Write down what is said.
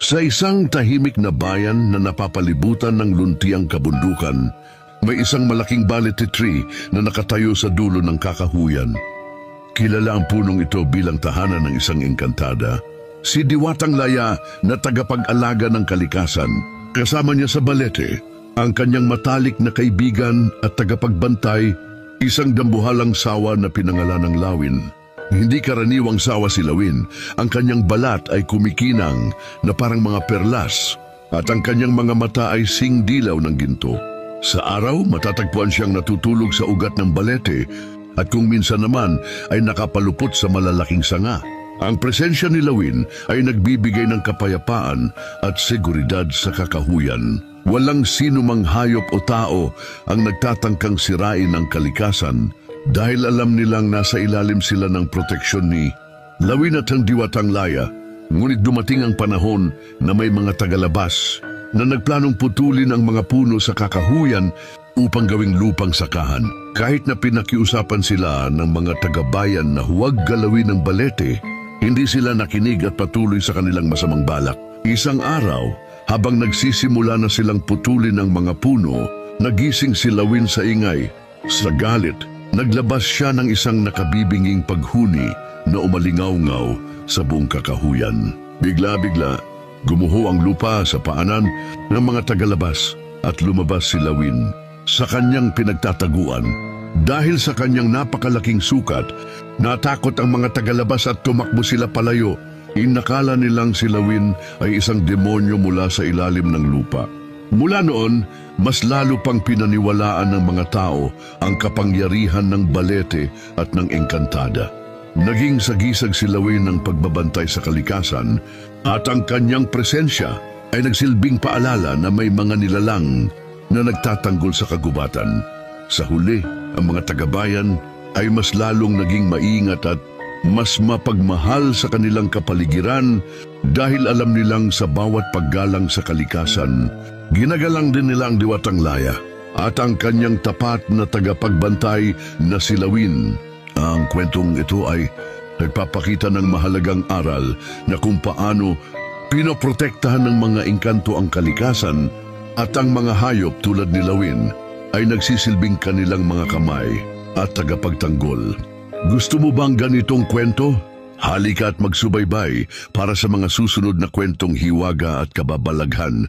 Sa isang tahimik na bayan na napapalibutan ng luntiang kabundukan, may isang malaking balete tree na nakatayo sa dulo ng kakahuyan. Kilala ang punong ito bilang tahanan ng isang engkantada. Si Diwatang Laya na tagapag-alaga ng kalikasan. Kasama niya sa balete ang kanyang matalik na kaibigan at tagapagbantay, isang dambuhalang sawa na pinangalan ng Lawin. Hindi karaniwang sawa si Lawin. Ang kanyang balat ay kumikinang na parang mga perlas at ang kanyang mga mata ay singdilaw ng ginto. Sa araw, matatagpuan siyang natutulog sa ugat ng balete at kung minsan naman ay nakapalupot sa malalaking sanga. Ang presensya ni Lawin ay nagbibigay ng kapayapaan at seguridad sa kakahuyan. Walang sinumang hayop o tao ang nagtatangkang sirain ang kalikasan dahil alam nilang nasa ilalim sila ng proteksyon ni Lawin at ang Diwatang Laya. Ngunit dumating ang panahon na may mga tagalabas na nagplanong putulin ang mga puno sa kakahuyan upang gawing lupang sakahan. Kahit na pinakiusapan sila ng mga tagabayan na huwag galawin ang balete, hindi sila nakinig at patuloy sa kanilang masamang balak. Isang araw, habang nagsisimula na silang putulin ang mga puno, nagising si Lawin sa ingay. Sa galit, naglabas siya ng isang nakabibinging paghuni na umalingaw-ngaw sa buong kakahuyan. Bigla-bigla, gumuho ang lupa sa paanan ng mga tagalabas at lumabas si Lawin sa kanyang pinagtataguan. Dahil sa kanyang napakalaking sukat, natakot ang mga tagalabas at tumakbo sila palayo. Inakala nilang si Lawin ay isang demonyo mula sa ilalim ng lupa. Mula noon, mas lalo pang pinaniwalaan ng mga tao ang kapangyarihan ng balete at ng engkantada. Naging sagisag si Lawin ng pagbabantay sa kalikasan at ang kanyang presensya ay nagsilbing paalala na may mga nilalang na nagtatanggol sa kagubatan. Sa huli, ang mga tagabayan ay mas lalong naging maingat at mas mapagmahal sa kanilang kapaligiran dahil alam nilang sa bawat paggalang sa kalikasan, ginagalang din nila ang Diwatang Laya at ang kanyang tapat na tagapagbantay na si Lawin. Ang kwentong ito ay nagpapakita ng mahalagang aral na kung paano pinoprotektahan ng mga engkanto ang kalikasan at ang mga hayop tulad ni Lawin ay nagsisilbing kanilang mga kamay at tagapagtanggol. Gusto mo bang ganitong kwento? Halika at magsubaybay para sa mga susunod na kwentong hiwaga at kababalaghan